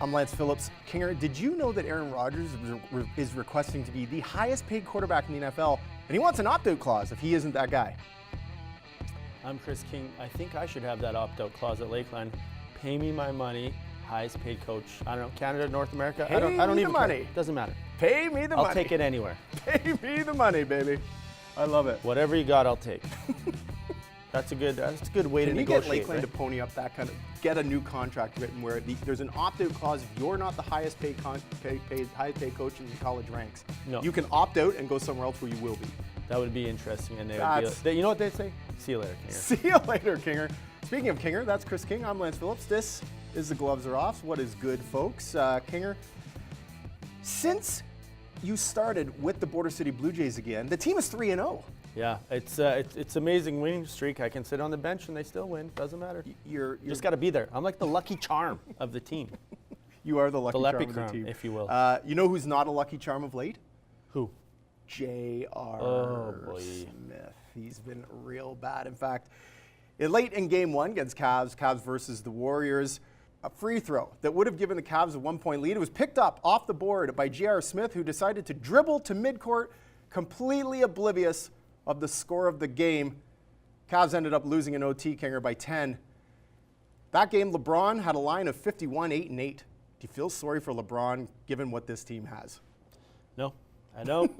I'm Lance Phillips. Kinger, did you know that Aaron Rodgers is requesting to be the highest paid quarterback in the NFL, and he wants an opt-out clause if he isn't that guy? I'm Chris King. I think I should have that opt-out clause at Lakeland. Pay me my money, highest paid coach. I don't know, Canada, North America. I don't even money. care. Doesn't matter. Pay me the money. I'll take it anywhere. Pay me the money, baby. I love it. Whatever you got, I'll take. That's a good way to negotiate. Can we get Lakeland right? to pony up that kind of, get a new contract written where there's an opt-out clause if you're not the highest paid coach in the college ranks. No. You can opt out and go somewhere else where you will be. That would be interesting. And you know what they say? See you later, Kinger. See you later, Kinger. Speaking of Kinger, that's Chris King. I'm Lance Phillips. This is The Gloves Are Off. What is good, folks? Kinger, since you started with the Border City Blue Jays again, the team is 3-0. Yeah, it's amazing winning streak. I can sit on the bench and they still win. Doesn't matter. You just got to be there. I'm like the lucky charm of the team. You are the lucky charm of the team, if you will. You know who's not a lucky charm of late? Who? J.R. Smith. He's been real bad. In fact, late in Game 1 against Cavs versus the Warriors, a free throw that would have given the Cavs a 1-point lead. It was picked up off the board by J.R. Smith, who decided to dribble to midcourt, completely oblivious of the score of the game. Cavs ended up losing an OT, Kinger, by 10. That game, LeBron had a line of 51, 8, and 8. Do you feel sorry for LeBron, given what this team has? No, I don't.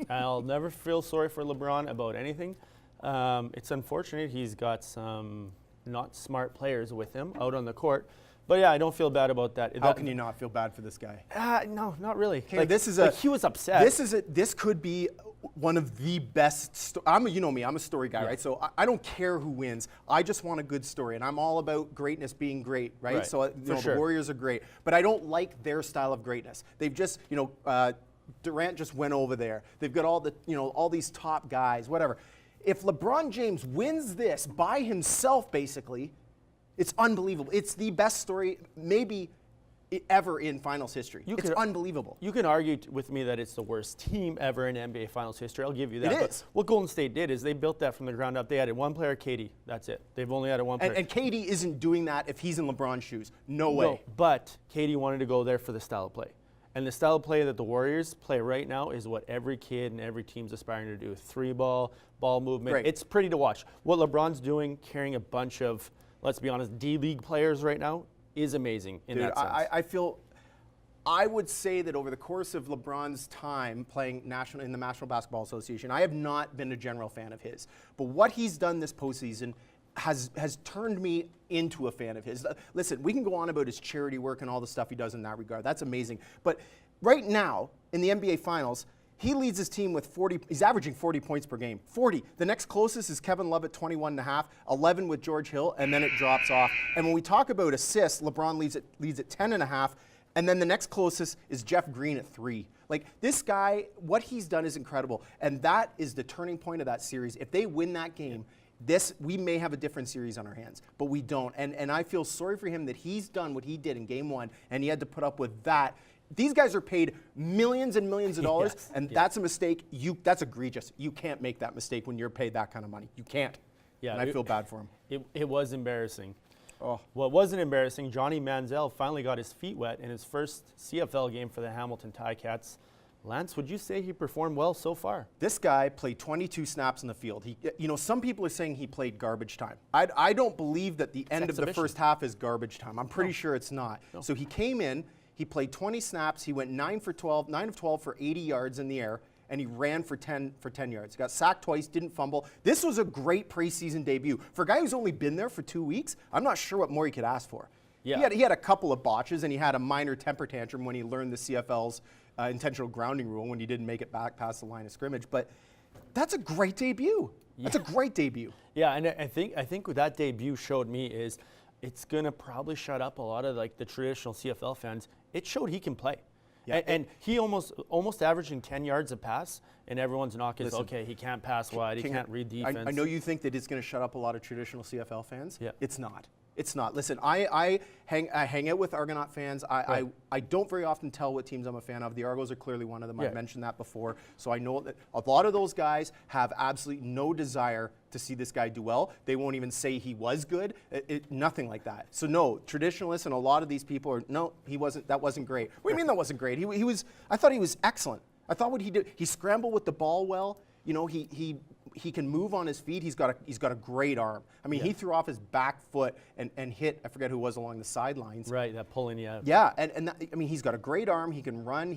I'll never feel sorry for LeBron about anything. It's unfortunate he's got some not smart players with him out on the court. But yeah, I don't feel bad about that. How can you not feel bad for this guy? No, not really. Okay, he was upset. This could be one of the best. You know me, I'm a story guy, right? So I don't care who wins. I just want a good story, and I'm all about greatness being great, right? So the Warriors are great, but I don't like their style of greatness. They've just, Durant just went over there. They've got all these top guys, whatever. If LeBron James wins this by himself, basically, it's unbelievable. It's the best story maybe ever in finals history. It's unbelievable. You can argue with me that it's the worst team ever in NBA finals history. I'll give you that. It is. What Golden State did is they built that from the ground up. They added one player, KD. That's it. They've only added one player. And KD isn't doing that if he's in LeBron's shoes. No way. No, but KD wanted to go there for the style of play. And the style of play that the Warriors play right now is what every kid and every team's aspiring to do. 3-ball, ball movement. Right. It's pretty to watch. What LeBron's doing, carrying a bunch of, let's be honest, D-League players right now, is amazing in that sense. I would say that over the course of LeBron's time playing in the National Basketball Association, I have not been a general fan of his. But what he's done this postseason has turned me into a fan of his. Listen, we can go on about his charity work and all the stuff he does in that regard. That's amazing. But right now, in the NBA Finals, he leads his team with 40. He's averaging 40 points per game. 40. The next closest is Kevin Love at 21.5, 11 with George Hill, and then it drops off. And when we talk about assists, LeBron leads at 10.5, and then the next closest is Jeff Green at 3. Like, this guy, what he's done is incredible, and that is the turning point of that series. If they win that game, we may have a different series on our hands, but we don't. And I feel sorry for him that he's done what he did in Game 1, and he had to put up with that. These guys are paid millions and millions of dollars, that's a mistake. That's egregious. You can't make that mistake when you're paid that kind of money. You can't. Yeah, and I feel bad for him. It was embarrassing. Oh. Well, it wasn't embarrassing. Johnny Manziel finally got his feet wet in his first CFL game for the Hamilton Ticats. Lance, would you say he performed well so far? This guy played 22 snaps in the field. Some people are saying he played garbage time. I don't believe that the end of the first half is garbage time. I'm pretty sure it's not. No. So he came in, he played 20 snaps, he went 9 of 12 for 80 yards in the air, and he ran for 10 yards. He got sacked twice, didn't fumble. This was a great preseason debut. For a guy who's only been there for 2 weeks, I'm not sure what more he could ask for. Yeah. He had a couple of botches, and he had a minor temper tantrum when he learned the CFL's intentional grounding rule when he didn't make it back past the line of scrimmage. But that's a great debut. Yeah. That's a great debut. Yeah, and I think what that debut showed me is it's going to probably shut up a lot of the traditional CFL fans. It showed he can play. Yeah, and he almost averaging 10 yards a pass, and everyone's knock is, okay, he can't pass wide, he can't read defense. I know you think that it's going to shut up a lot of traditional CFL fans. Yeah. It's not. It's not. Listen, I hang out with Argonaut fans. I don't very often tell what teams I'm a fan of. The Argos are clearly one of them. Yeah. I've mentioned that before. So I know that a lot of those guys have absolutely no desire to see this guy do well. They won't even say he was good. Nothing like that. So no, traditionalists and a lot of these people are, no, he wasn't. That wasn't great. What do you mean that wasn't great? He was. I thought he was excellent. I thought what he did. He scrambled with the ball well. You know, he can move on his feet. He's got a great arm. I mean, he threw off his back foot and hit, I forget who was along the sidelines. Right, that pulling you out. Yeah, and that, I mean, he's got a great arm. He can run.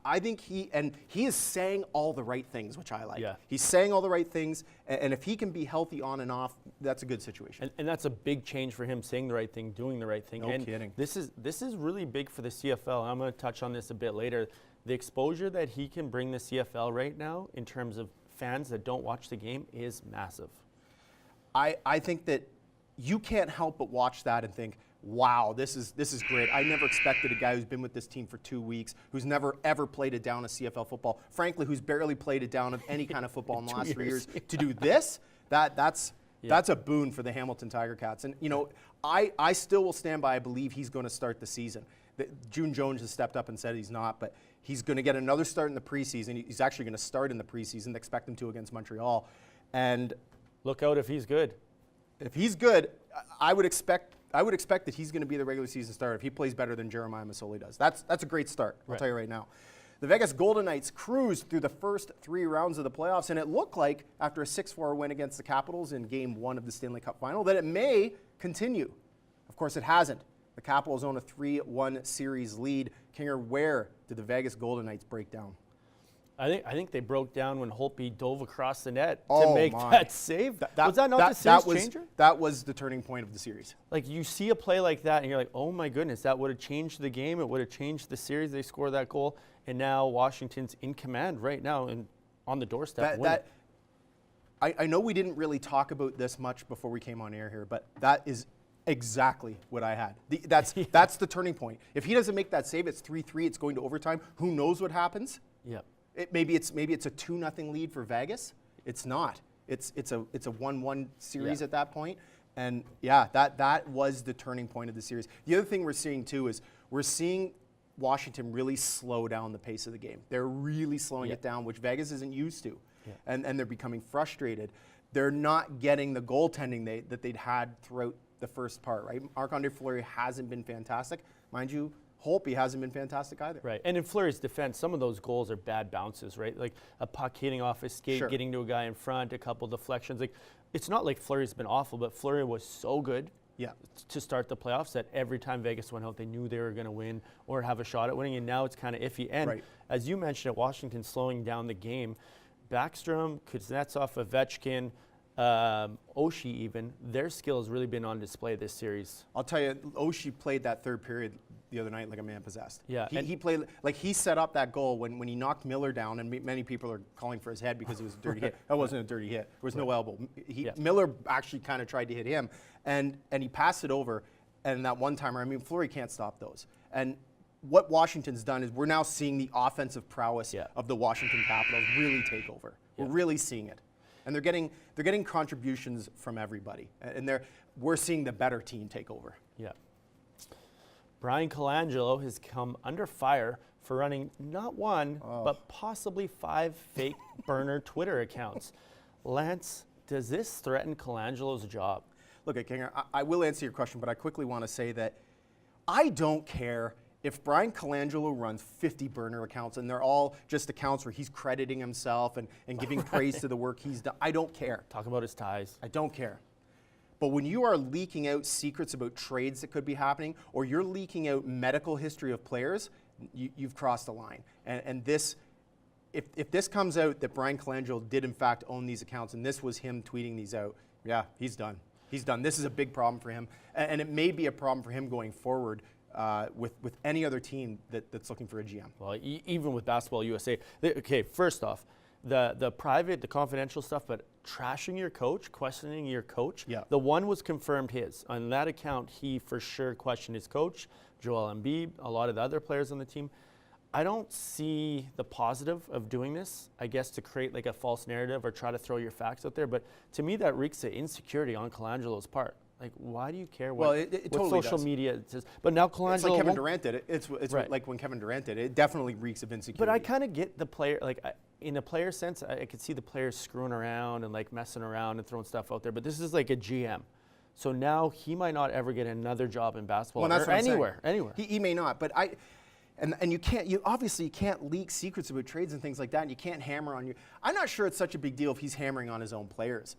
I think he is saying all the right things, which I like. Yeah. He's saying all the right things, and if he can be healthy on and off, that's a good situation. And that's a big change for him, saying the right thing, doing the right thing. No kidding. This is really big for the CFL. I'm going to touch on this a bit later. The exposure that he can bring the CFL right now in terms of fans that don't watch the game is massive. I think that you can't help but watch that and think, wow, this is great. I never expected a guy who's been with this team for 2 weeks, who's never ever played a down of CFL football, frankly, who's barely played a down of any kind of football in the last 3 years, to do this. That's a boon for the Hamilton Tiger Cats. And you know, I still will stand by. I believe he's going to start the season. June Jones has stepped up and said he's not, but he's going to get another start in the preseason. He's actually going to start in the preseason. They expect him to against Montreal. And look out if he's good. if he's good, I would expect that he's going to be the regular season starter if he plays better than Jeremiah Masoli does. That's a great start, I'll tell you right now. The Vegas Golden Knights cruised through the first 3 rounds of the playoffs, and it looked like after a 6-4 win against the Capitals in Game 1 of the Stanley Cup Final that it may continue. Of course, it hasn't. The Capitals own a 3-1 series lead. Kinger, where did the Vegas Golden Knights break down? I think they broke down when Holtby dove across the net to make that save. Was that not the series changer? That was the turning point of the series. Like, you see a play like that, and you're like, oh my goodness, that would have changed the game. It would have changed the series. They score that goal, and now Washington's in command right now and on the doorstep. I know we didn't really talk about this much before we came on air here, but that is exactly what I had. That's the turning point. If he doesn't make that save, it's 3-3. It's going to overtime. Who knows what happens? Yep. Maybe it's a 2-0 lead for Vegas. It's not. It's a 1-1 series at that point. And yeah, that was the turning point of the series. The other thing we're seeing too is we're seeing Washington really slow down the pace of the game. They're really slowing it down, which Vegas isn't used to. And they're becoming frustrated. They're not getting the goaltending that they'd had throughout the first part, right? Marc-Andre Fleury hasn't been fantastic. Mind you, Holtby hasn't been fantastic either. Right, and in Fleury's defense, some of those goals are bad bounces, right? Like a puck hitting off his skate, getting to a guy in front, a couple deflections. Like, it's not like Fleury's been awful, but Fleury was so good to start the playoffs that every time Vegas went out, they knew they were going to win or have a shot at winning, and now it's kind of iffy. And as you mentioned, Washington slowing down the game, Backstrom, Kuznetsov, Ovechkin, Oshie even, their skill has really been on display this series. I'll tell you, Oshie played that third period the other night like a man possessed. Yeah, he played like he set up that goal when he knocked Miller down, and many people are calling for his head because it was a dirty hit. That wasn't a dirty hit. There was no elbow. Miller actually kind of tried to hit him, and he passed it over. And that one-timer, I mean, Fleury can't stop those. And what Washington's done is we're now seeing the offensive prowess of the Washington Capitals really take over. We're really seeing it. And they're getting contributions from everybody. And we're seeing the better team take over. Yeah. Brian Colangelo has come under fire for running not one, but possibly 5 fake burner Twitter accounts. Lance, does this threaten Colangelo's job? Look, Kinger, I will answer your question, but I quickly want to say that I don't care if Brian Colangelo runs 50 burner accounts and they're all just accounts where he's crediting himself and giving praise to the work he's done. I don't care. Talk about his ties. I don't care. But when you are leaking out secrets about trades that could be happening, or you're leaking out medical history of players, you've crossed the line. And this, if this comes out that Brian Colangelo did in fact own these accounts and this was him tweeting these out, yeah, he's done. He's done. This is a big problem for him. And it may be a problem for him going forward with any other team that's looking for a GM. Well, even with Basketball USA. Okay, first off, the private, the confidential stuff, but trashing your coach, questioning your coach, the one was confirmed his. On that account, he for sure questioned his coach, Joel Embiid, a lot of the other players on the team. I don't see the positive of doing this, I guess, to create like a false narrative or try to throw your facts out there. But to me, that reeks of insecurity on Colangelo's part. Like, why do you care Well, what, it what totally social does. media says? But now Colangelo It's like Kevin won't- Durant did it. It's Right. like when Kevin Durant did it. It definitely reeks of insecurity. But I kind of get the player, like in a player sense, I could see the players screwing around and like messing around and throwing stuff out there. But this is like a GM, so now he might not ever get another job in basketball Well, that's or what I'm saying. anywhere. He may not, but and you can't. You obviously can't leak secrets about trades and things like that. And you can't hammer on you. I'm not sure it's such a big deal if he's hammering on his own players.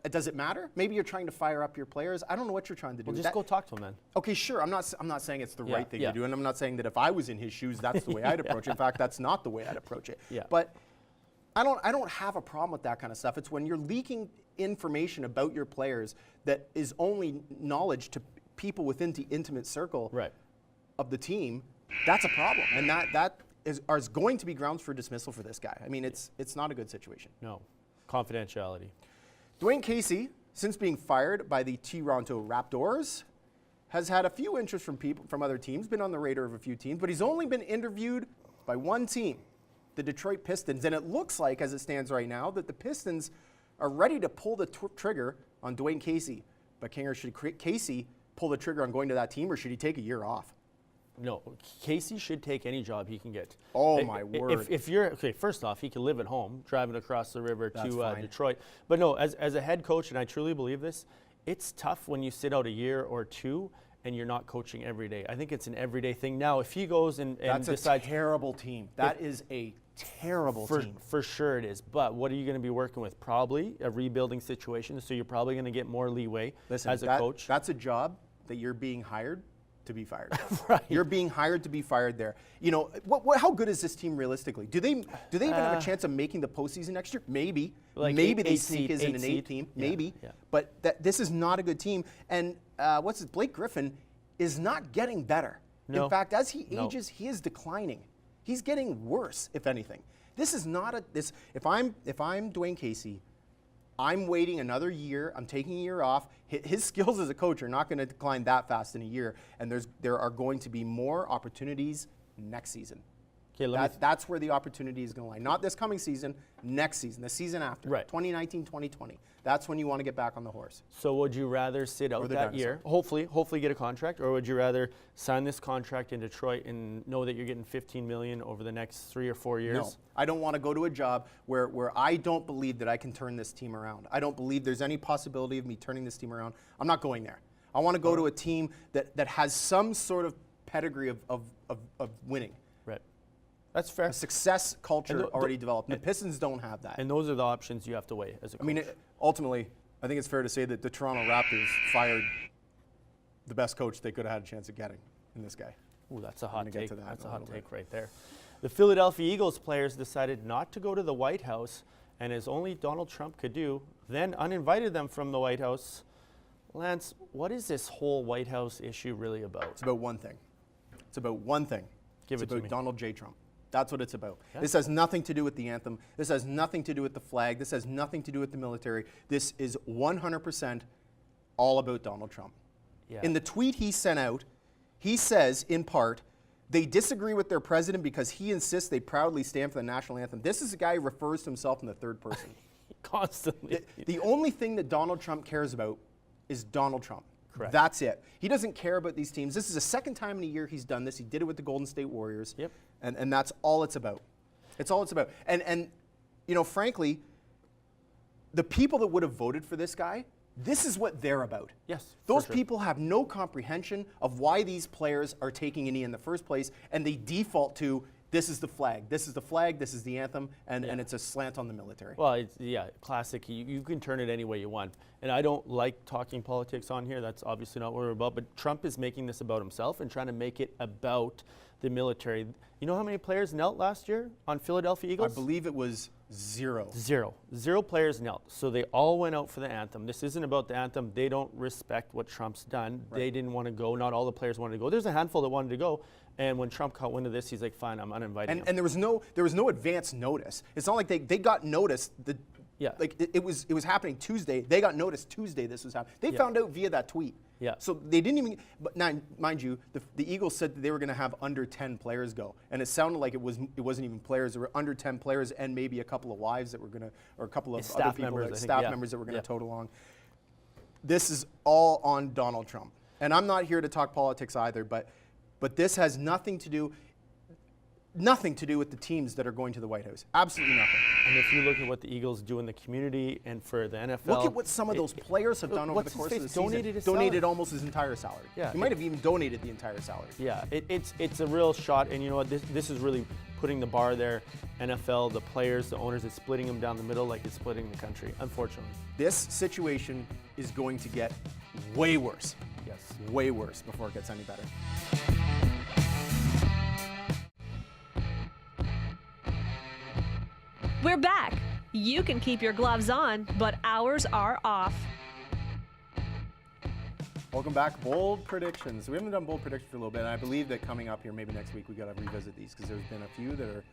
Does it matter? Maybe you're trying to fire up your players. I don't know what you're trying to do. Well, just go talk to him then. Okay, sure. I'm not saying it's the Yeah, right thing yeah. to do, and I'm not saying that if I was in his shoes, that's the way I'd approach it. In fact, that's not the way I'd approach it. Yeah. But I don't have a problem with that kind of stuff. It's when you're leaking information about your players that is only knowledge to people within the intimate circle Right. of the team. That's a problem, and that is going to be grounds for dismissal for this guy. I mean, it's not a good situation. No, confidentiality. Dwayne Casey, since being fired by the Toronto Raptors, has had a few interest from other teams, been on the radar of a few teams, but he's only been interviewed by one team, the Detroit Pistons. And it looks like, as it stands right now, that the Pistons are ready to pull the trigger on Dwayne Casey. But Kinger, should Casey pull the trigger on going to that team, or should he take a year off? No, Casey should take any job he can get. Oh, my word. If you're, okay, first off, he can live at home, driving across the river That's to fine. Detroit. But no, as a head coach, and I truly believe this, it's tough when you sit out a year or two and you're not coaching every day. I think it's an everyday thing. Now, if he goes and That's decides. a terrible team. That is a terrible team. For sure it is. But what are you going to be working with? Probably a rebuilding situation, so you're probably going to get more leeway Listen, as a coach. That's a job that you're being hired to be fired. Right. You're being hired to be fired there. You know, how good is this team realistically? Do they even have a chance of making the postseason next year? Maybe. Like Maybe they eight sneak seed, as in eight an seed. 8 team. Yeah, Maybe. yeah. But this is not a good team. And Blake Griffin is not getting better. No. In fact, as he No. ages, he is declining. He's getting worse, if anything. This is not if I'm Dwayne Casey, I'm waiting another year. I'm taking a year off. His skills as a coach are not going to decline that fast in a year, and there are going to be more opportunities next season. Okay, That's where the opportunity is going to lie. Not this coming season, next season, the season after, Right. 2019, 2020. That's when you want to get back on the horse. So would you rather sit out the that dinosaur. year, hopefully get a contract, or would you rather sign this contract in Detroit and know that you're getting $15 million over the next 3 or 4 years? No, I don't want to go to a job where I don't believe that I can turn this team around. I don't believe there's any possibility of me turning this team around. I'm not going there. I want to go to a team that has some sort of pedigree of winning. Right. That's fair. A success culture And already developed. The Pistons don't have that. And those are the options you have to weigh as a coach. I mean, ultimately, I think it's fair to say that the Toronto Raptors fired the best coach they could have had a chance of getting in this guy. Ooh, that's a hot gonna get take. to that That's in a a hot little take right there. The Philadelphia Eagles players decided not to go to the White House, and as only Donald Trump could do, then uninvited them from the White House. Lance, what is this whole White House issue really about? It's about one thing. It's about one thing. Give it's it to about me. Donald J. Trump. That's what it's about. Yeah. This has nothing to do with the anthem. This has nothing to do with the flag. This has nothing to do with the military. This is 100% all about Donald Trump. Yeah. In the tweet he sent out, he says, in part, they disagree with their president because he insists they proudly stand for the national anthem. This is a guy who refers to himself in the third person. Constantly. The only thing that Donald Trump cares about is Donald Trump. Correct. That's it. He doesn't care about these teams. This is the second time in a year he's done this. He did it with the Golden State Warriors. Yep. And that's all it's about. It's all it's about. And you know, frankly, the people that would have voted for this guy, this is what they're about. Yes, for Those sure. people have no comprehension of why these players are taking a knee in the first place, and they default to this is the flag, this is the flag, this is the anthem, and it's a slant on the military. Well, it's, yeah, classic. You can turn it any way you want. And I don't like talking politics on here. That's obviously not what we're about. But Trump is making this about himself and trying to make it about the military. You know how many players knelt last year on Philadelphia I Eagles? believe it was 0. Zero players knelt. So they all went out for the anthem. This isn't about the anthem. They don't respect what Trump's done. Right. They didn't want to go. Not all the players wanted to go. There's a handful that wanted to go. And when Trump caught wind of this, he's like, fine, I'm uninviting him. And there was no advance notice. It's not like they got notice. Yeah. Like it was happening Tuesday. They got notice Tuesday this was happening. They Yeah. found out via that tweet. Yeah. So they didn't even. But now, mind you, the Eagles said that they were going to have under 10 players go, and it sounded like it wasn't even players. There were under 10 players and maybe a couple of wives that were going to, or a couple of Staff other people, members, like I think, staff yeah. members that were going to Yeah. tote along. this is all on Donald Trump. And I'm not here to talk politics either, but this has nothing to do with the teams that are going to the White House. Absolutely nothing. And if you look at what the Eagles do in the community and for the NFL. Look at what some of those players have done over the course of the season. Donated almost his entire salary. Yeah. He might have even donated the entire salary. Yeah, it's a real shot. And you know what? This is really putting the bar there. NFL, the players, the owners, it's splitting them down the middle like it's splitting the country, unfortunately. This situation is going to get way worse. Yes. Way worse before it gets any better. We're back. You can keep your gloves on, but ours are off. Welcome back. Bold predictions. We haven't done bold predictions for a little bit, and I believe that coming up here, maybe next week, we got to revisit these because there's been a few that are.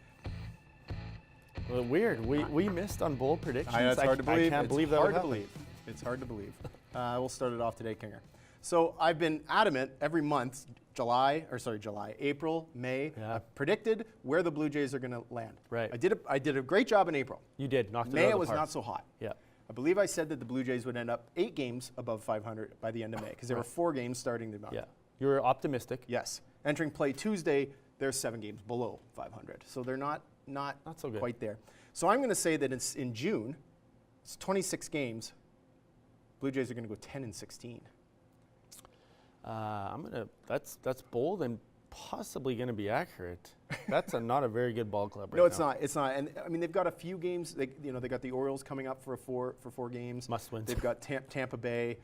Well, weird. We missed on bold predictions. It's hard to believe. I can't believe that would happen. It's hard to believe. We'll start it off today, Kinger. So I've been adamant every month, April, May. Yeah. I've predicted where the Blue Jays are going to land. Right. I did a great job in April. You did. Knocked it May out of it the was park. not so hot. Yeah. I believe I said that the Blue Jays would end up 8 games above 500 by the end of May because there were 4 games starting the month. Yeah. You were optimistic. Yes. Entering play Tuesday, there's 7 games below 500. So they're not so good. quite there. So I'm going to say that it's in June, it's 26 games. Blue Jays are going to go 10-16. That's bold and possibly going to be accurate. That's not a very good ball club right No, it's now. not. It's not. And I mean, they've got a few games. They got the Orioles coming up for 4 games. Must wins. They've got Tampa Bay.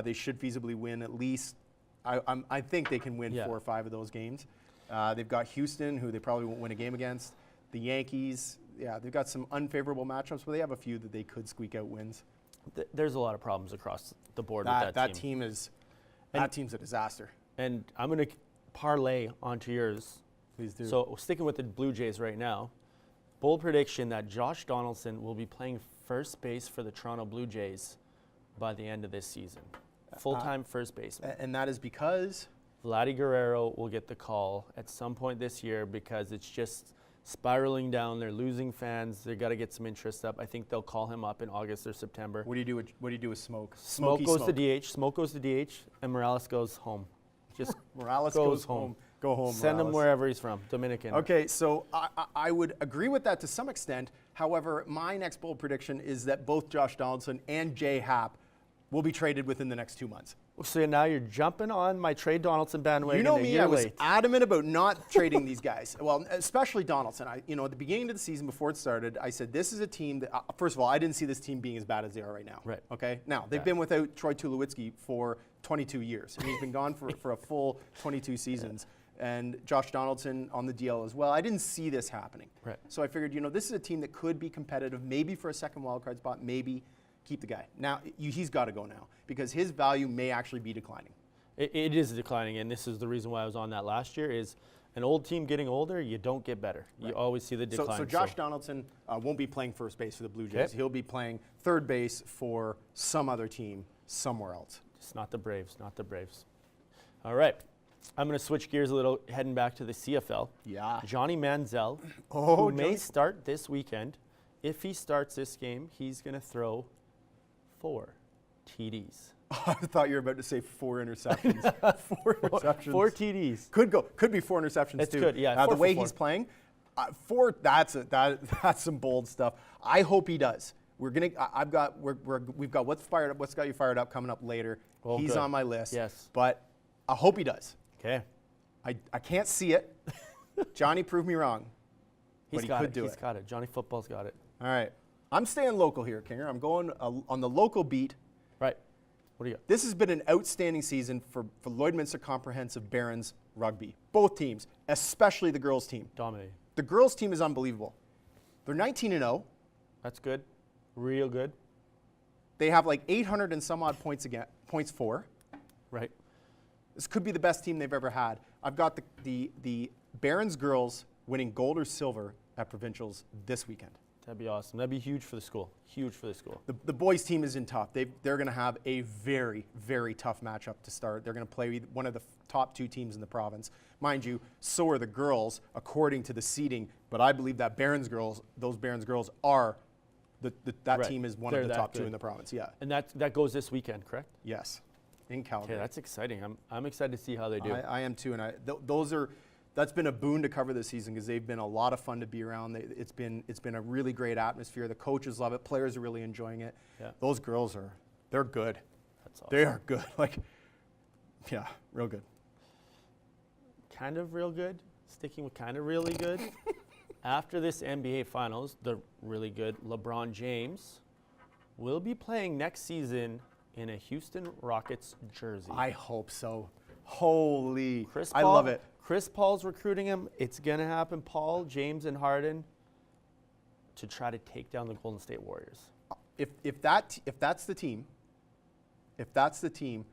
They should feasibly win at least. I think they can win 4 or 5 of those games. They've got Houston, who they probably won't win a game against. The Yankees. Yeah, they've got some unfavorable matchups, but they have a few that they could squeak out wins. There's a lot of problems across the board with That team is. That team's a disaster. And I'm going to parlay onto yours. Please do. So sticking with the Blue Jays right now, bold prediction that Josh Donaldson will be playing first base for the Toronto Blue Jays by the end of this season. Full-time first baseman. And that is because Vladdy Guerrero will get the call at some point this year because it's just spiraling down. They're losing fans. They've got to get some interest up. I think they'll call him up in August or September. what do you do with Smoke? Smoke goes to DH. Smoke goes to DH, and Morales goes home. Just Morales goes home. Go home. Send him Morales. wherever he's from, Dominican. Okay, so I would agree with that to some extent. However, my next bold prediction is that both Josh Donaldson and Jay Happ will be traded within the next 2 months. So now you're jumping on my trade Donaldson bandwagon. You know a me, year I was late. adamant about not trading these guys. Well, especially Donaldson. At the beginning of the season before it started, I said this is a team that, first of all, I didn't see this team being as bad as they are right now. Right. Okay. Now they've been without Troy Tulowitzki for 22 years. And he's been gone for a full 22 seasons. And Josh Donaldson on the DL as well. I didn't see this happening. Right. So I figured, this is a team that could be competitive, maybe for a second wildcard spot, maybe keep the guy. Now he's got to go now because his value may actually be declining. It is declining, and this is the reason why I was on that last year. Is an old team getting older, you don't get better. Right. You always see the decline. So Josh Donaldson won't be playing first base for the Blue Jays. Okay. He'll be playing third base for some other team somewhere else. It's not the Braves, not the Braves. All right. I'm going to switch gears a little, heading back to the CFL. Yeah. Johnny Manziel, who may start this weekend. If he starts this game, he's going to throw 4 TDs. I thought you were about to say 4 interceptions. 4 interceptions. 4 TDs. Could be 4 interceptions It's too. good, yeah, The 4 way for 4. he's playing, 4. That's some bold stuff. I hope he does. We've got what's got you fired up coming up later. Oh, he's good. on my list. Yes. But I hope he does. Okay. I can't see it. Johnny proved me wrong. He's But got he it. could do He's it. got it. Johnny Football's got it. All right. I'm staying local here, Kinger. I'm going on the local beat. Right. What do you got? This has been an outstanding season for Lloydminster Comprehensive Barons Rugby. Both teams, especially the girls' team. Dominating. The girls' team is unbelievable. They're 19-0. That's good. Real good. They have like 800 and some odd points for. Right. This could be the best team they've ever had. I've got the Barons girls winning gold or silver at provincials this weekend. That'd be awesome. That'd be huge for the school. Huge for the school. The boys' team is in tough. They're going to have a very, very tough matchup to start. They're going to play one of the top 2 teams in the province. Mind you, so are the girls according to the seeding, but I believe that those Barons girls are that Right. team is one They're of the that top two good. in the province. Yeah. And that goes this weekend, correct? Yes. In Calgary. Okay, that's exciting. I'm excited to see how they do. I am too, and that's been a boon to cover this season because they've been a lot of fun to be around. It's been a really great atmosphere. The coaches love it. Players are really enjoying it. Yeah. Those girls they're good. That's awesome. They are good. Like, yeah, real good. Kind of real good. Sticking with kind of really good. After this NBA Finals, the really good LeBron James will be playing next season in a Houston Rockets jersey. I hope so. Holy, I Paul- love it. Chris Paul's recruiting him. It's going to happen. Paul, James, and Harden to try to take down the Golden State Warriors. If that's the team,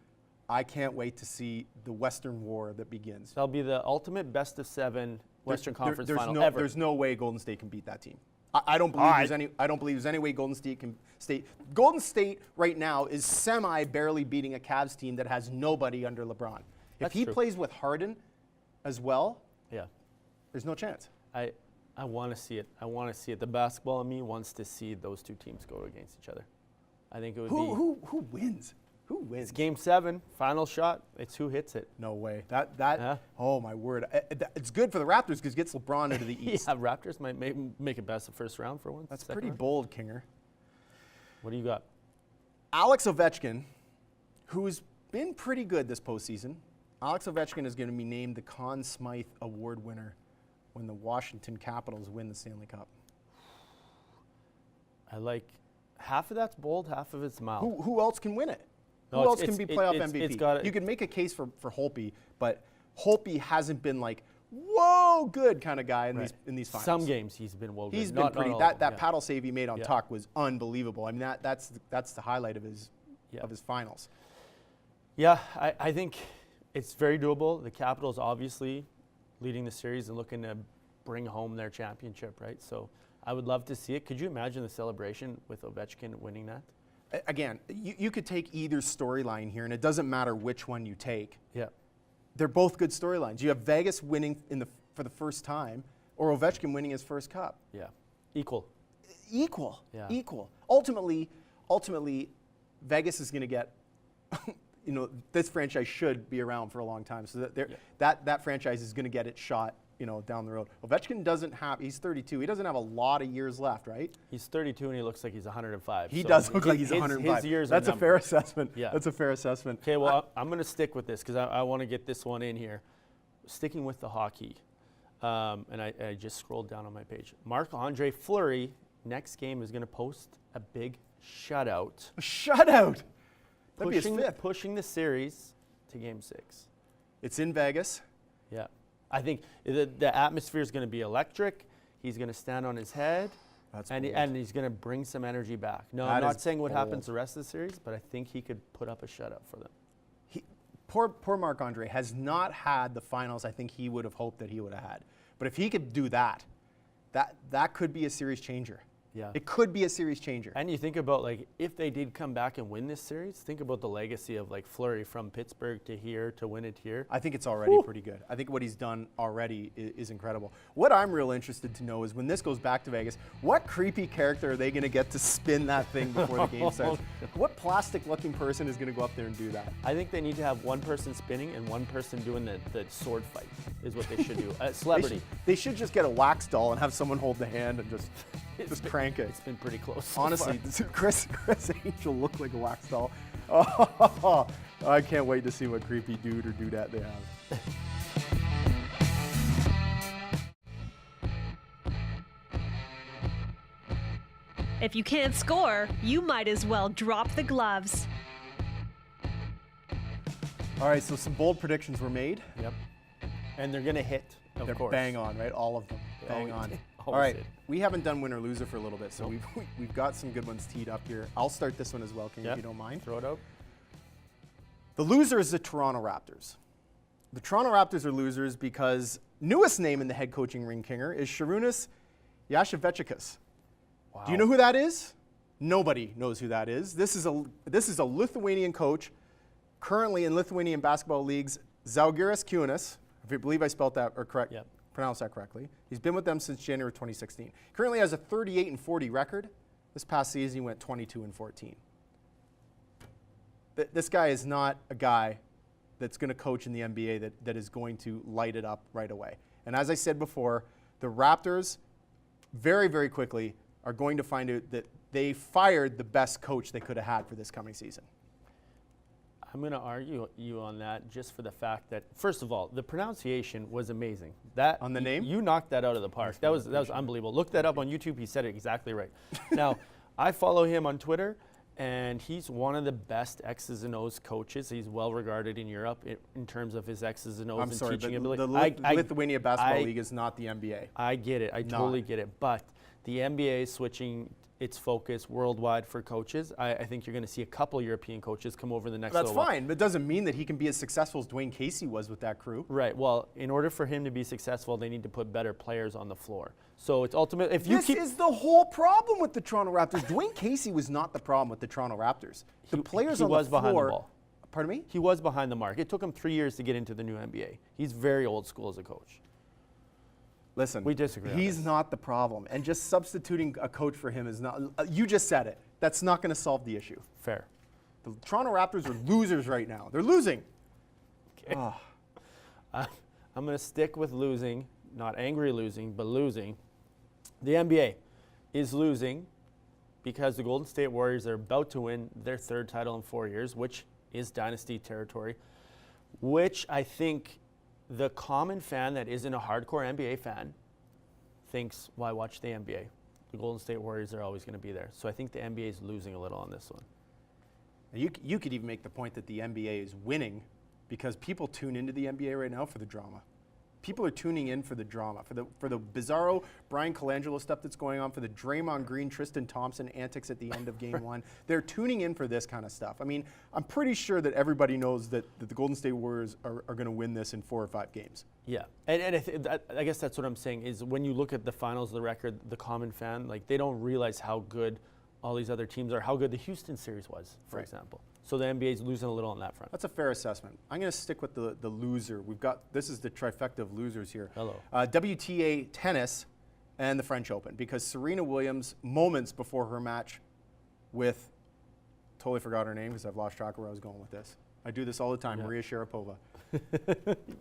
I can't wait to see the Western War that begins. That'll be the ultimate best of 7 Western Conference final no, ever. There's no way Golden State can beat that team. I don't believe I don't believe there's any way Golden State can stay. Golden State right now is barely beating a Cavs team that has nobody under LeBron. If That's he true. plays with Harden as well, Yeah. there's no chance. I want to see it. I want to see it. The basketball in me wants to see those two teams go against each other. I think it would be Who wins? Who wins? It's Game 7, final shot. It's who hits it. No way. That Yeah. Oh my word. It's good for the Raptors because it gets LeBron into the East. Yeah, Raptors might make it best of first round for once. That's second pretty round. bold, Kinger. What do you got? Alex Ovechkin, who's been pretty good this postseason. Alex Ovechkin is going to be named the Conn Smythe Award winner when the Washington Capitals win the Stanley Cup. I like half of that's bold, half of it's mild. Who else can win it? No, Who else it's- can be it- playoff it's- MVP? it's gotta- You could make a case for Holtby, but Holtby hasn't been like, whoa, good kind of guy in these finals. Some games he's been well good. He's been Not pretty. all That of them, yeah. paddle save he made on Yeah. Tuck was unbelievable. I mean, that's the highlight of his finals. Yeah, I think it's very doable. The Capitals obviously leading the series and looking to bring home their championship, right? So I would love to see it. Could you imagine the celebration with Ovechkin winning that? Again, you could take either storyline here, and it doesn't matter which one you take. Yeah. They're both good storylines. You have Vegas winning for the first time, or Ovechkin winning his first cup. Yeah. Equal. Equal. Yeah. Equal. Ultimately, Vegas is going to get. This franchise should be around for a long time, so that franchise is going to get its shot. Down the road. Ovechkin he's 32. He doesn't have a lot of years left, right? He's 32 and he looks like he's 105. He so does look like he's his 105. His years That's are a fair numbered. assessment. Yeah. That's a fair assessment. Okay, well, I'm going to stick with this because I want to get this one in here. Sticking with the hockey, and I just scrolled down on my page. Marc-Andre Fleury, next game, is going to post a big shutout. A shutout. That'd be his fifth. Pushing the series to Game 6. It's in Vegas. Yeah. I think the atmosphere is going to be electric. He's going to stand on his head. That's and bold. he's going to bring some energy back. No, That I'm not is saying what happens bold. the rest of the series, but I think he could put up a shutout for them. Poor Marc-Andre has not had the finals I think he would have hoped that he would have had. But if he could do that could be a series changer. Yeah. It could be a series changer. And you think about, like, if they did come back and win this series, think about the legacy of, like, Fleury from Pittsburgh to here to win it here. I think it's already pretty good. I think what he's done already is incredible. What I'm real interested to know is when this goes back to Vegas, what creepy character are they going to get to spin that thing before the game starts? What plastic-looking person is going to go up there and do that? I think they need to have one person spinning and one person doing the sword fight is what they should do. Celebrity. They should just get a wax doll and have someone hold the hand and just crank it. It's been pretty close so Honestly, far. Chris Angel looked like a wax doll. Oh, I can't wait to see what creepy dude or dudette they have. If you can't score, you might as well drop the gloves. All right, so some bold predictions were made. Yep. And they're going to hit, of They're course. bang on, right? All of them. Bang always- on. always All right, hit. we haven't done win or loser for a little bit, so we've got some good ones teed up here. I'll start this one as well, King, Yep. if you don't mind. Throw it out. The loser is the Toronto Raptors. The Toronto Raptors are losers because newest name in the head coaching ring, Kinger, is Šarūnas Jasikevičius. Wow. Do you know who that is? Nobody knows who that is. This is a Lithuanian coach, currently in Lithuanian basketball leagues, Žalgiris Kaunas, if I believe I spelled that or Yep. pronounced that correctly. He's been with them since January 2016. Currently has a 38-40 record, This past season, he went 22-14. This guy is not a guy that's going to coach in the NBA that is going to light it up right away. And as I said before, the Raptors very, very quickly are going to find out that they fired the best coach they could have had for this coming season. I'm going to argue you on that just for the fact that, first of all, the pronunciation was amazing. That On the name? You knocked that out of the park. That was unbelievable. Look that up on YouTube. He said it exactly right. Now, I follow him on Twitter, and he's one of the best X's and O's coaches. He's well regarded in Europe in terms of his X's and O's I'm and sorry, teaching but ability. the Lithuania Basketball League is not the NBA. I get it. I totally get it. But the NBA is switching its focus worldwide for coaches. I think you're going to see a couple European coaches come over the next That's little while. fine, but it doesn't mean that he can be as successful as Dwayne Casey was with that crew. Right. Well, in order for him to be successful, they need to put better players on the floor. So it's ultimate. If you This is the whole problem with the Toronto Raptors. Dwayne Casey was not the problem with the Toronto Raptors. The players he on was the floor. behind the ball. Pardon me? He was behind the mark. It took him 3 years to get into the new NBA. He's very old school as a coach. Listen, We disagree on He's this. not the problem, and just substituting a coach for him is not. You just said it. That's not going to solve the issue. Fair. The Toronto Raptors are losers right now. They're losing. Okay. I'm going to stick with losing, not angry losing, but losing. The NBA is losing because the Golden State Warriors are about to win their third title in 4 years, which is dynasty territory, which I think the common fan that isn't a hardcore NBA fan thinks, why watch the NBA? The Golden State Warriors are always going to be there. So I think the NBA is losing a little on this one. You could even make the point that the NBA is winning because people tune into the NBA right now for the drama. People are tuning in for the drama, for the bizarro Brian Colangelo stuff that's going on, for the Draymond Green, Tristan Thompson antics at the end of Game 1. They're tuning in for this kind of stuff. I mean, I'm pretty sure that everybody knows that the Golden State Warriors are going to win this in 4 or 5 games. Yeah, and I guess that's what I'm saying is when you look at the finals of the record, the common fan, like they don't realize how good all these other teams are, how good the Houston series was, for example. So the NBA is losing a little on that front. That's a fair assessment. I'm going to stick with the loser. This is the trifecta of losers here. Hello. WTA tennis and the French Open, because Serena Williams, moments before her match with, totally forgot her name because I've lost track of where I was going with this. I do this all the time, Maria Sharapova.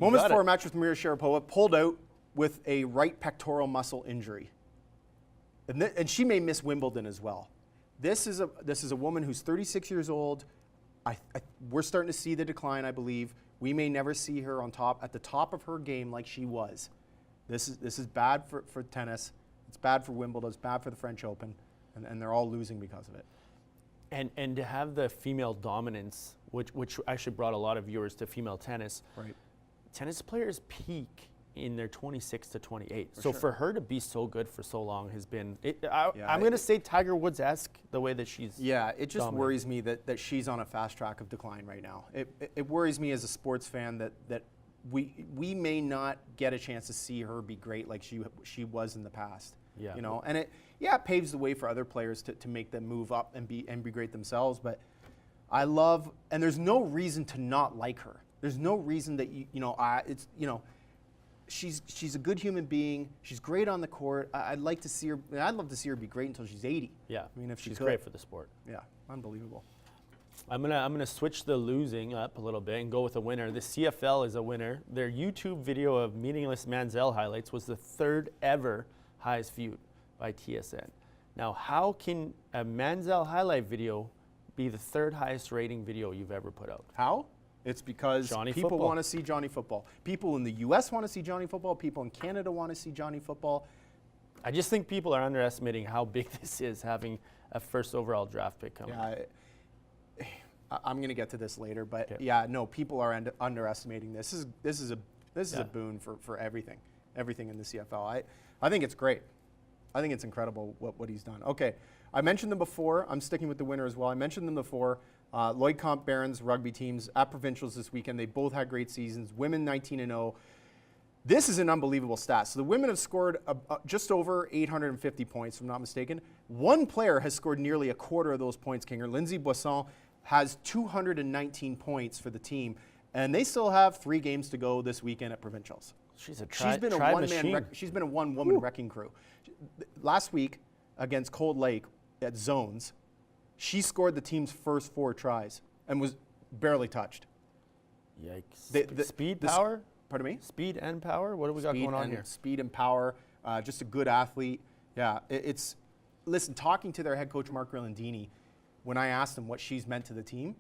Moments before her match with Maria Sharapova, pulled out with a right pectoral muscle injury. And she may miss Wimbledon as well. This is a woman who's 36 years old. We're starting to see the decline, I believe. We may never see her at the top of her game like she was. This is bad for tennis. It's bad for Wimbledon. It's bad for the French Open, and they're all losing because of it. And to have the female dominance, which actually brought a lot of viewers to female tennis. Right. Tennis players peak in their 26 to 28. For her to be so good for so long has been, I'm going to say Tiger Woods-esque, the way that she's it just dominated. worries me that she's on a fast track of decline right now. It worries me as a sports fan that we may not get a chance to see her be great like she was in the past. Yeah. You know, and it paves the way for other players to make them move up and be great themselves. But and there's no reason to not like her. There's no reason that she's a good human being. She's great on the court. I'd like to see her. I'd love to see her be great until she's 80. Yeah, I mean, if she's could. great for the sport. Yeah, unbelievable. I'm gonna switch the losing up a little bit and go with a winner. The CFL is a winner. Their YouTube video of meaningless Manziel highlights was the 3rd ever highest viewed by TSN. Now, how can a Manziel highlight video be the 3rd highest rating video you've ever put out? How? It's because Johnny people Football. want to see Johnny Football. People in the U.S. want to see Johnny Football. People in Canada want to see Johnny Football. I just think people are underestimating how big this is, having a 1st overall draft pick coming. Yeah, I'm going to get to this later, but Okay. people are underestimating this. This is a boon for everything in the CFL. I think it's great. I think it's incredible what he's done. Okay, I mentioned them before. I'm sticking with the winner as well. I mentioned them before. Lloyd Comp Barons rugby teams at provincials this weekend. They both had great seasons. Women 19-0. This is an unbelievable stat. So the women have scored just over 850 points, if I'm not mistaken. One player has scored nearly a quarter of those points, Kinger. Lindsay Boisson has 219 points for the team, and they still have 3 games to go this weekend at provincials. She's a She's been a one-woman wrecking crew. Last week against Cold Lake, at zones. She scored the team's first 4 tries and was barely touched. Yikes. Speed, power? Pardon me? Speed and power? What do we got going on here? Speed and power. Just a good athlete. Yeah, listen, talking to their head coach, Mark Grillandini, when I asked him what she's meant to the team,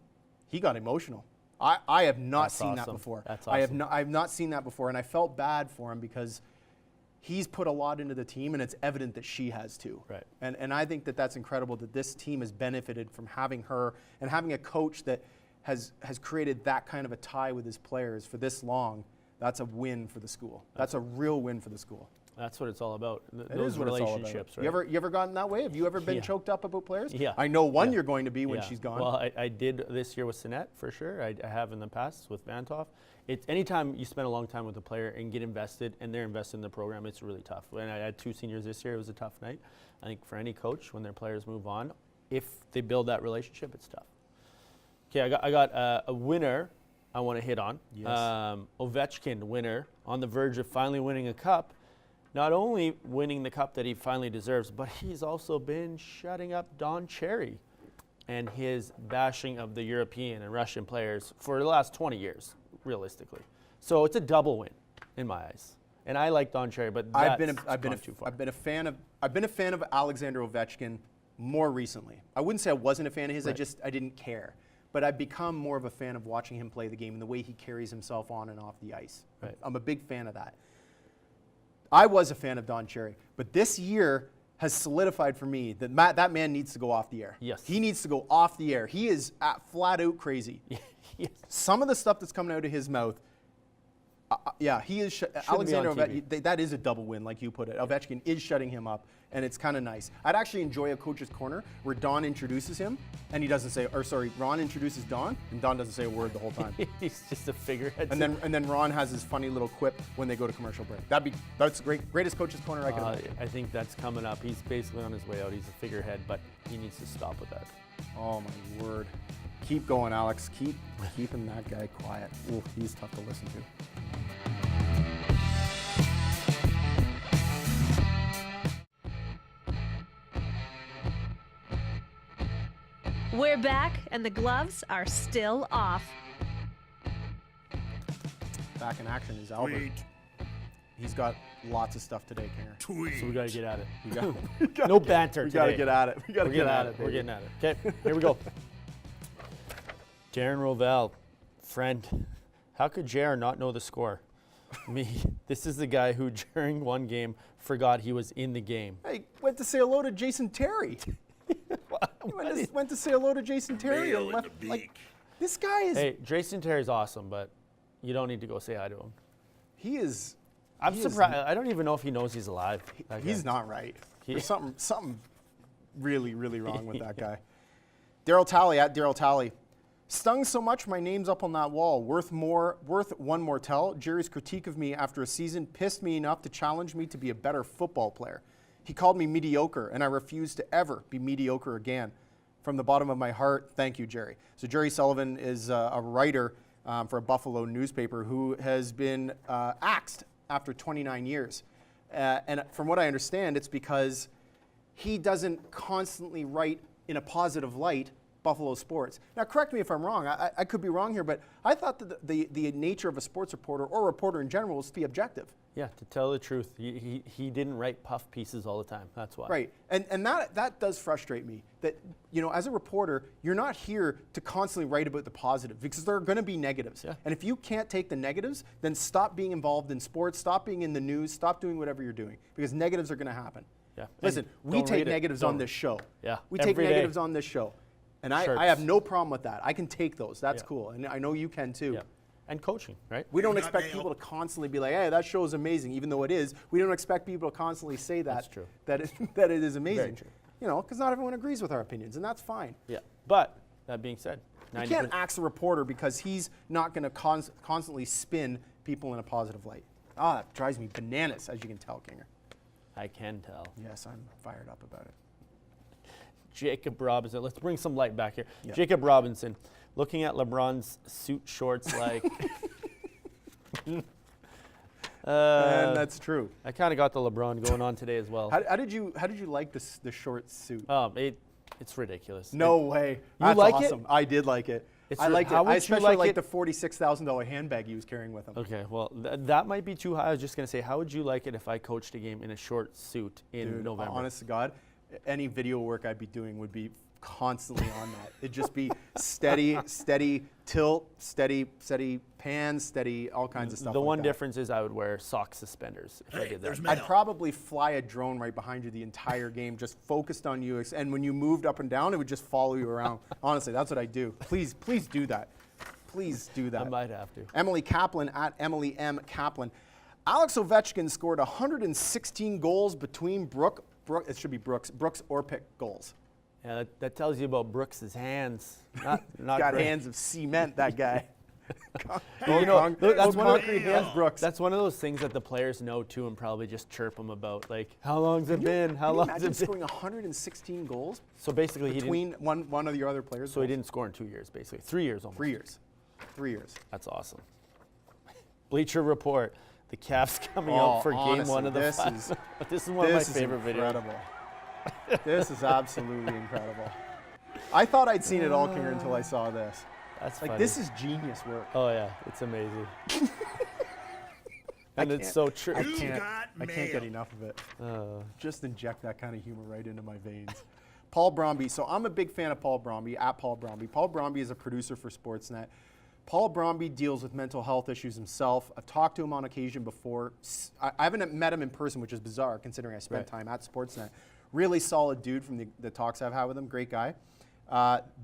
he got emotional. I have not seen that before. That's awesome. I have not seen that before, and I felt bad for him because he's put a lot into the team, and it's evident that she has too. Right. And I think that that's incredible that this team has benefited from having her and having a coach that has created that kind of a tie with his players for this long. That's a win for the school. That's a real win for the school. That's what it's all about. Those relationships, right? You ever gotten that way? Have you ever been choked up about players? Yeah. I know you're going to be when she's gone. Well, I did this year with Sinet for sure. I have in the past with Vantoff. It's anytime you spend a long time with a player and get invested, and they're invested in the program, it's really tough. When I had 2 seniors this year, it was a tough night. I think for any coach, when their players move on, if they build that relationship, it's tough. Okay, I got a winner I want to hit on. Yes. Ovechkin, winner, on the verge of finally winning a cup. Not only winning the cup that he finally deserves, but he's also been shutting up Don Cherry and his bashing of the European and Russian players for the last 20 years, realistically. So it's a double win in my eyes. And I like Don Cherry, but I've been a fan of Alexander Ovechkin more recently. I wouldn't say I wasn't a fan of his. Right. I didn't care. But I've become more of a fan of watching him play the game and the way he carries himself on and off the ice. Right. I'm a big fan of that. I was a fan of Don Cherry, but this year has solidified for me that that man needs to go off the air. Yes. He needs to go off the air. He is flat out crazy. Yes. Some of the stuff that's coming out of his mouth, he is. Alexander Ovechkin, that is a double win, like you put it. Ovechkin is shutting him up, and it's kind of nice. I'd actually enjoy a coach's corner where Don introduces him, and he doesn't say, Ron introduces Don, and Don doesn't say a word the whole time. He's just a figurehead. And then Ron has his funny little quip when they go to commercial break. That's greatest coach's corner I can imagine. I think that's coming up. He's basically on his way out. He's a figurehead, but he needs to stop with that. Oh my word. Keep going, Alex. Keeping that guy quiet. Ooh, he's tough to listen to. We're back, and the gloves are still off. Back in action is Albert. Tweet. He's got lots of stuff today, Kinger. Tweet. So we got to get at it. We gotta No banter We today. got to get at it. We got to We're get getting at it. We're getting at it. Okay, here we go. Darren Rovell, friend. How could JR not know the score? Me. This is the guy who, during one game, forgot he was in the game. Hey, went to say hello to Jason Terry. went to say hello to Jason Terry. Nail And in left, the like, beak. this guy is. Hey, Jason Terry's awesome, but you don't need to go say hi to him. He is. I'm he is- surprised. I don't even know if he knows he's alive. that He's guy. not right. He- There's something really, really wrong with that guy. Daryl Talley at Daryl Talley. Stung so much my name's up on that wall. Worth one more tell. Jerry's critique of me after a season pissed me enough to challenge me to be a better football player. He called me mediocre, and I refuse to ever be mediocre again. From the bottom of my heart, thank you, Jerry. So Jerry Sullivan is a writer for a Buffalo newspaper who has been axed after 29 years. And from what I understand, it's because he doesn't constantly write in a positive light Buffalo sports. Now, correct me if I'm wrong. I could be wrong here, but I thought that the nature of a sports reporter or a reporter in general is to be objective. Yeah, to tell the truth, he didn't write puff pieces all the time. That's why. Right, and that does frustrate me. That, as a reporter, you're not here to constantly write about the positive because there are going to be negatives. Yeah. And if you can't take the negatives, then stop being involved in sports, stop being in the news, stop doing whatever you're doing because negatives are going to happen. Yeah. Listen, And we don't take read it. negatives on this show. Yeah, We take every day. negatives on this show. And I Shirts. have no problem with that. I can take those. That's Yeah. cool. And I know you can too. Yeah. And coaching, right? We don't Not expect male. people to constantly be like, hey, that show is amazing, even though it is. We don't expect people to constantly say that. That's true. That it is amazing. true. Because not everyone agrees with our opinions, and that's fine. Yeah. But that being said, You can't axe a reporter because he's not going to constantly spin people in a positive light. That drives me bananas, as you can tell, Kinger. I can tell. Yes, I'm fired up about it. Jacob Robinson. Let's bring some light back here. Yeah. Jacob Robinson, looking at LeBron's suit shorts like. And that's true. I kind of got the LeBron going on today as well. How did you like the short suit? It's ridiculous. No way. You That's like it? awesome. I did like it. It's I liked it. how would I you especially like liked it- the $46,000 handbag he was carrying with him. Okay, well, that might be too high. I was just going to say, how would you like it if I coached a game in a short suit in Dude, November? honest to God, any video work I'd be doing would be constantly on that. It'd just be steady tilt, steady pan, steady all kinds of stuff. The like one that. difference is I would wear sock suspenders if I did that. I'd probably fly a drone right behind you the entire game, just focused on you. And when you moved up and down, it would just follow you around. Honestly, that's what I do. Please do that. Please do that. I might have to. Emily Kaplan at Emily M. Kaplan. Alex Ovechkin scored 116 goals between Brooks Orpik goals. Yeah, that tells you about Brooks's hands. Not Got great. hands of cement, that guy. You know, that's one of concrete hands, Brooks. That's one of those things that the players know too, and probably just chirp him about, like, how long's it been? How Can you long's imagine it been? scoring 116 goals So basically, he between didn't. one of your other players? So he didn't score in 2 years, basically 3 years almost. 3 years. 3 years. That's awesome. Bleacher Report: the Caps coming Oh, out for Game 1 of the honestly, finals. This is one of my favorite videos. incredible. This is absolutely incredible. I thought I'd seen it all, Kinger, until I saw this. That's Like, funny. this is genius work. Oh yeah, it's amazing. And it's so true. I can't get enough of it. Uh, Just inject that kind of humor right into my veins. Paul Bromby. So I'm a big fan of Paul Bromby, at Paul Bromby. Paul Bromby is a producer for Sportsnet. Paul Bromby deals with mental health issues himself. I've talked to him on occasion before. I haven't met him in person, which is bizarre considering I spent time at Sportsnet. Really solid dude from the talks I've had with him. Great guy.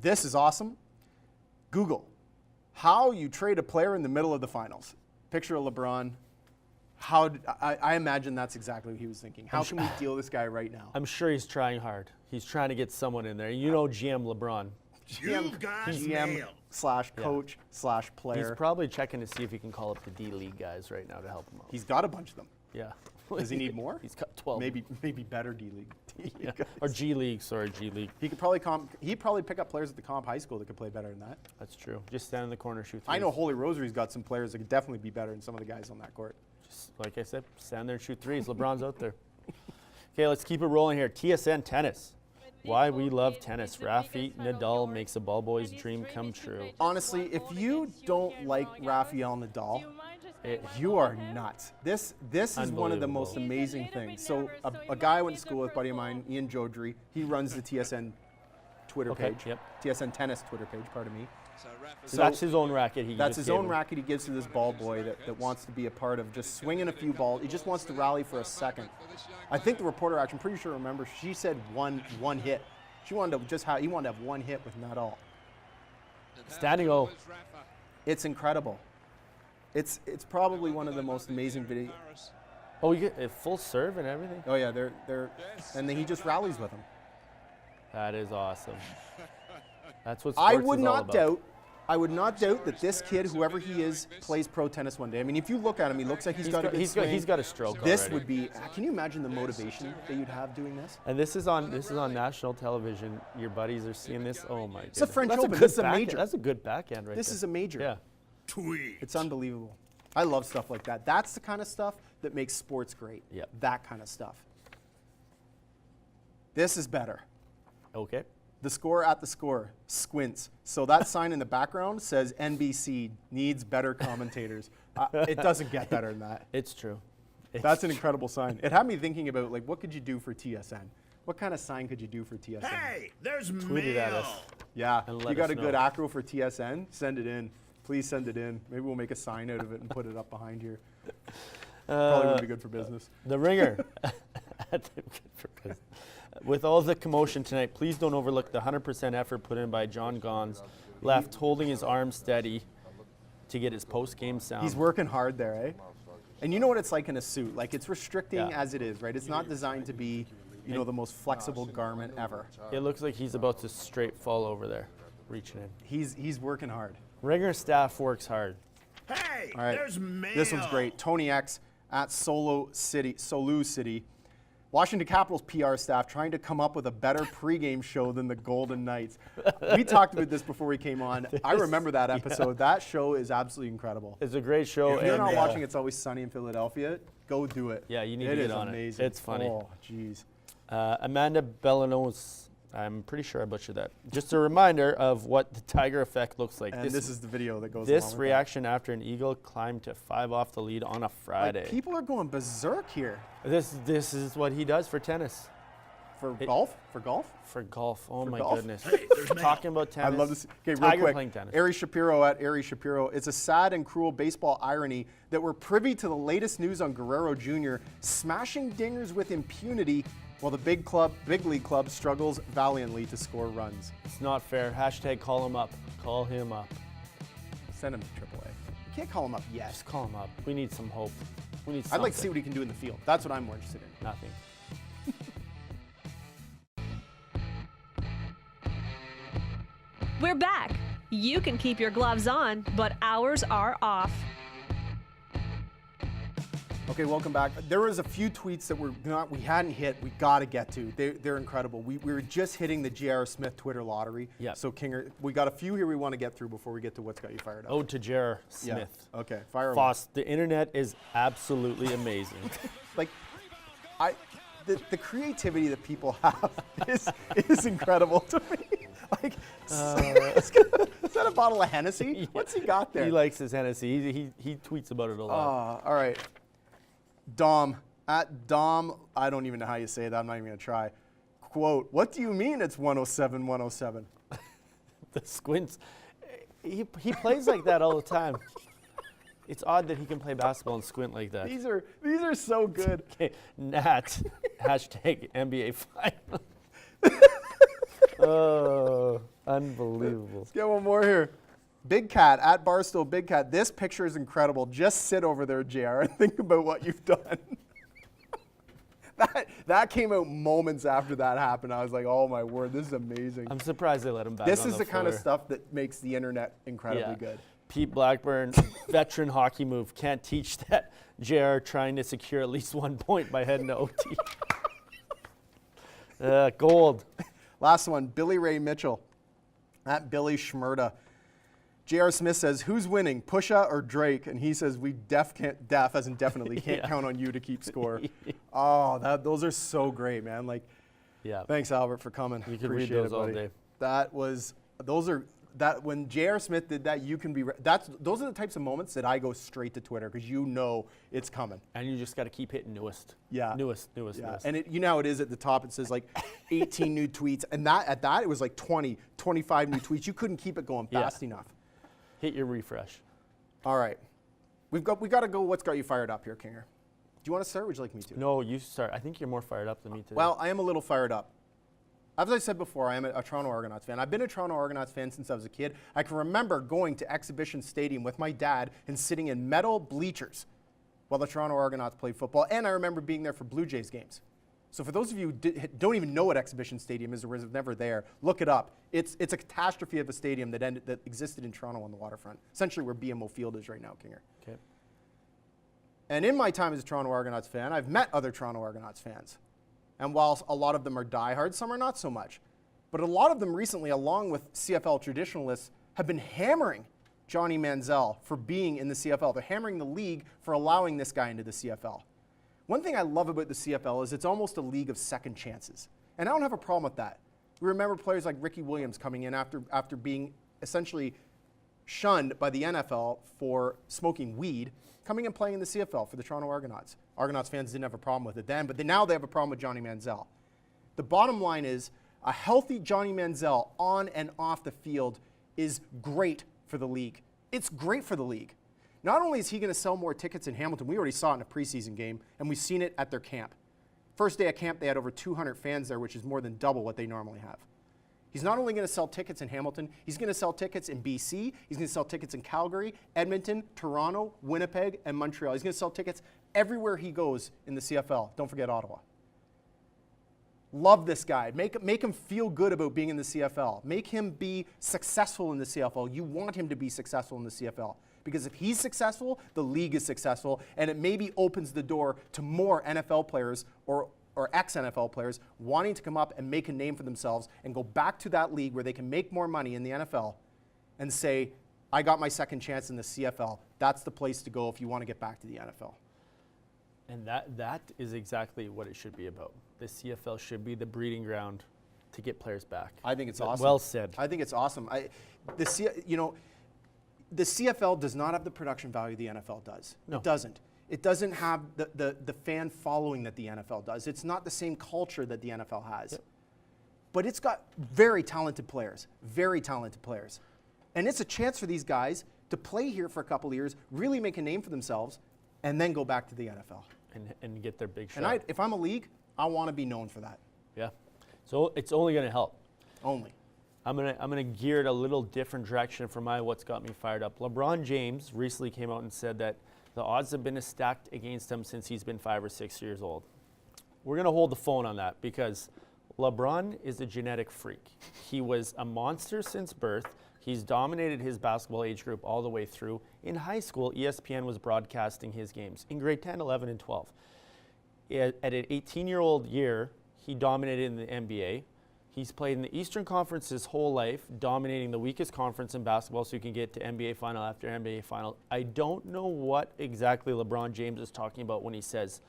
This is awesome. Google how you trade a player in the middle of the finals. Picture of LeBron. I imagine that's exactly what he was thinking. How can we deal this guy right now? I'm sure he's trying hard. He's trying to get someone in there. You know, GM LeBron. GM/coach/player. He's probably checking to see if he can call up the D League guys right now to help him out. He's got a bunch of them. Yeah. Does he need more? He's got 12. Maybe better D League. Yeah. Or G League, sorry, G League. He could probably pick up players at the comp high school that could play better than that. That's true. Just stand in the corner, shoot threes. I know Holy Rosary's got some players that could definitely be better than some of the guys on that court. Just like I said, stand there and shoot threes. LeBron's out there. Okay, let's keep it rolling here. TSN tennis. Why we love tennis. Rafi Nadal makes a ball boy's dream come true. Honestly, if you don't like Rafael Nadal, you are nuts. This is one of the most amazing things. So a guy I went to school with, buddy of mine, Ian Jodry, he runs the TSN Twitter Okay, page. yep. TSN tennis Twitter page, pardon me. So that's his own racket. That's his own racket he gives to this ball boy that wants to be a part of just swinging a few balls. He just wants to rally for a second. I think the reporter, actually, I'm pretty sure, remember, she said one hit. He wanted to have one hit with Nadal. Standing O. It's incredible. It's probably one of the most amazing videos. Oh, you get a full serve and everything? Oh yeah, and then he just rallies with him. That is awesome. That's what I sports would is all not about. doubt. I would not doubt that this kid, whoever he is, plays pro tennis one day. I mean, if you look at him, he looks like he's got a good swing. He's got a stroke This already. would be. Can you imagine the motivation that you'd have doing this? And this is on national television. Your buddies are seeing this. Oh my goodness. It's a French That's Open. good This is a backhand. major. That's a good backhand right This there. is a major. Yeah. It's unbelievable. I love stuff like that. That's the kind of stuff that makes sports great. Yep. That kind of stuff. This is better. Okay. The score at the score squints. So that sign in the background says NBC needs better commentators. It doesn't get better than that. It's true. That's an incredible sign. It had me thinking about, like, what could you do for TSN? What kind of sign could you do for TSN? Hey, there's Tweet it at mail. us. Yeah, And you let got us a good know. acro for TSN? Send it in. Please send it in. Maybe we'll make a sign out of it and put it up behind here. Probably wouldn't be good for business. The Ringer. With all the commotion tonight, please don't overlook the 100% effort put in by John Gons, left holding his arm steady to get his post-game sound. He's working hard there, eh? And you know what it's like in a suit. Like, it's restricting Yeah. as it is, right? It's not designed to be, the most flexible garment ever. It looks like he's about to straight fall over there, reaching in. He's working hard. Ringer staff works hard. Hey, All right. there's mail. This one's great. Tony X at Solu City. Washington Capitals PR staff trying to come up with a better pregame show than the Golden Knights. We talked about this before we came on. I remember that episode. That show is absolutely incredible. It's a great show. If you're and, not watching It's Always Sunny in Philadelphia, go do it. Yeah, you need It to is get on it. amazing. It's funny. Oh, jeez. Amanda Bellanos I'm pretty sure I butchered that. Just a reminder of what the Tiger effect looks like. And this is the video that goes This along with reaction after an eagle climbed to 5 off the lead on a Friday. Like, people are going berserk here. This is what he does for tennis. For golf? For golf? For golf. Oh my golf? goodness. Talking about tennis. I love this. Okay, real Tiger quick. playing tennis. Ari Shapiro at Ari Shapiro. It's a sad and cruel baseball irony that we're privy to the latest news on Guerrero Jr. smashing dingers with impunity while the big league club struggles valiantly to score runs. It's not fair. Hashtag call him up. Call him up. Send him to AAA. You can't call him up yet. Just call him up. We need some hope. We need I'd something. like to see what he can do in the field. That's what I'm more interested in. Nothing. We're back. You can keep your gloves on, but ours are off. Okay, welcome back. There was a few tweets that we hadn't hit. We got to get to. They're incredible. We were just hitting the J.R. Smith Twitter lottery. Yeah. So Kinger, we got a few here we want to get through before we get to what's got you fired up. Ode to J.R. Smith. Yeah. Okay, fire away. Foss, the internet is absolutely amazing. Like, the creativity that people have is incredible to me. Like, is that a bottle of Hennessy? Yeah. What's he got there? He likes his Hennessy. He tweets about it a lot. All right. Dom, at Dom, I don't even know how you say that. I'm not even going to try. Quote, what do you mean it's 107, 107? The squints. He plays like that all the time. It's odd that he can play basketball and squint like that. These are so good. Okay, Nat, hashtag NBA final. Oh, unbelievable. Let's get one more here. Big Cat, at Barstow Big Cat. This picture is incredible. Just sit over there, JR, and think about what you've done. That came out moments after that happened. I was like, oh my word, this is amazing. I'm surprised they let him back This on is the kind of floor. stuff that makes the internet incredibly good. Pete Blackburn, veteran hockey move. Can't teach that. JR trying to secure at least 1 point by heading to OT. Gold. Last one, Billy Ray Mitchell, at Billy Schmerda. J.R. Smith says, who's winning, Pusha or Drake? And he says, we as in definitely can't count on you to keep score. Those are so great, man. Like, Yeah. thanks, Albert, for coming. You could Appreciate read those it, all buddy. day. When J.R. Smith did that, those are the types of moments that I go straight to Twitter because you know it's coming. And you just got to keep hitting newest. Yeah. Newest. And you know how it is at the top. It says like 18 new tweets. And at that, it was like 20, 25 new tweets. You couldn't keep it going fast enough. Hit your refresh. All right. We got to go. What's got you fired up here, Kinger? Do you want to start or would you like me to? No, you start. I think you're more fired up than me today. Well, I am a little fired up. As I said before, I am a Toronto Argonauts fan. I've been a Toronto Argonauts fan since I was a kid. I can remember going to Exhibition Stadium with my dad and sitting in metal bleachers while the Toronto Argonauts played football. And I remember being there for Blue Jays games. So for those of you who don't even know what Exhibition Stadium is or was never there, look it up. It's a catastrophe of a stadium that existed in Toronto on the waterfront, essentially where BMO Field is right now, Kinger. Okay. And in my time as a Toronto Argonauts fan, I've met other Toronto Argonauts fans. And while a lot of them are diehards, some are not so much. But a lot of them recently, along with CFL traditionalists, have been hammering Johnny Manziel for being in the CFL. They're hammering the league for allowing this guy into the CFL. One thing I love about the CFL is it's almost a league of second chances. And I don't have a problem with that. We remember players like Ricky Williams coming in after being essentially shunned by the NFL for smoking weed, coming and playing in the CFL for the Toronto Argonauts. Argonauts fans didn't have a problem with it then, but now they have a problem with Johnny Manziel. The bottom line is a healthy Johnny Manziel on and off the field is great for the league. It's great for the league. Not only is he going to sell more tickets in Hamilton, we already saw it in a preseason game, and we've seen it at their camp. First day at camp, they had over 200 fans there, which is more than double what they normally have. He's not only going to sell tickets in Hamilton, he's going to sell tickets in BC, he's going to sell tickets in Calgary, Edmonton, Toronto, Winnipeg, and Montreal. He's going to sell tickets everywhere he goes in the CFL. Don't forget Ottawa. Love this guy. Make him feel good about being in the CFL. Make him be successful in the CFL. You want him to be successful in the CFL. Because if he's successful, the league is successful, and it maybe opens the door to more NFL players or ex-NFL players wanting to come up and make a name for themselves and go back to that league where they can make more money in the NFL and say, I got my second chance in the CFL. That's the place to go if you want to get back to the NFL. And that is exactly what it should be about. The CFL should be the breeding ground to get players back. I think it's awesome. Well said. I think it's awesome. The CFL does not have the production value the NFL does. No. It doesn't. It doesn't have the fan following that the NFL does. It's not the same culture that the NFL has. Yep. But it's got very talented players. And it's a chance for these guys to play here for a couple of years, really make a name for themselves, and then go back to the NFL. And get their big shot. And if I'm a league, I want to be known for that. Yeah. So it's only going to help. Only. I'm gonna gear it a little different direction for what's got me fired up. LeBron James recently came out and said that the odds have been stacked against him since he's been 5 or 6 years old. We're gonna hold the phone on that because LeBron is a genetic freak. He was a monster since birth. He's dominated his basketball age group all the way through. In high school, ESPN was broadcasting his games in grade 10, 11, and 12. At an 18-year-old year, he dominated in the NBA. He's played in the Eastern Conference his whole life, dominating the weakest conference in basketball so he can get to NBA final after NBA final. I don't know what exactly LeBron James is talking about when he says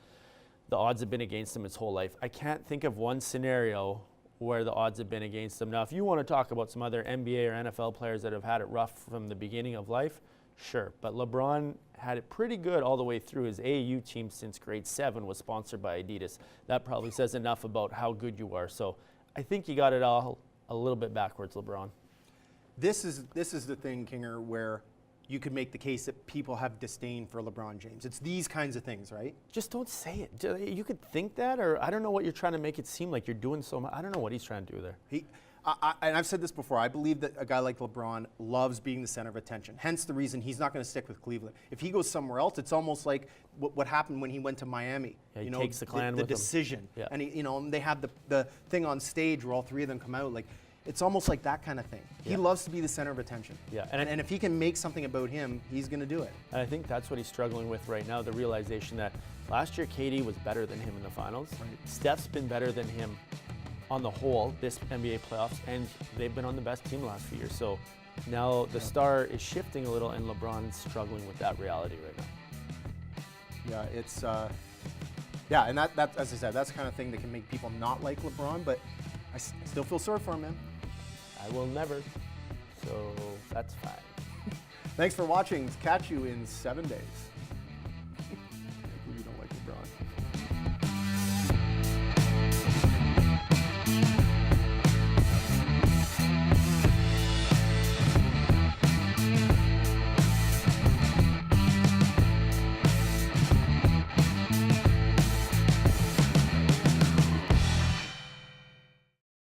the odds have been against him his whole life. I can't think of one scenario where the odds have been against him. Now, if you want to talk about some other NBA or NFL players that have had it rough from the beginning of life, sure. But LeBron had it pretty good all the way through. His AAU team since grade 7 was sponsored by Adidas. That probably says enough about how good you are. So I think you got it all a little bit backwards, LeBron. This is the thing, Kinger, where you could make the case that people have disdain for LeBron James. It's these kinds of things, right? Just don't say it. You could think that, or I don't know what you're trying to make it seem like you're doing so much. I don't know what he's trying to do there. And I've said this before, I believe that a guy like LeBron loves being the center of attention. Hence the reason he's not going to stick with Cleveland. If he goes somewhere else, it's almost like what happened when he went to Miami. Yeah, he takes the clan the with him. decision. Yeah. And and they have the thing on stage where all three of them come out. Like, it's almost like that kind of thing. He loves to be the center of attention. Yeah. And if he can make something about him, he's going to do it. And I think that's what he's struggling with right now, the realization that last year KD was better than him in the finals. Right. Steph's been better than him on the whole this NBA playoffs, and they've been on the best team the last few years. So now the star is shifting a little, and LeBron's struggling with that reality right now. Yeah, it's and that as I said, that's the kind of thing that can make people not like LeBron. But I still feel sorry for him, man. I will never. So that's fine. Thanks for watching. Catch you in 7 days.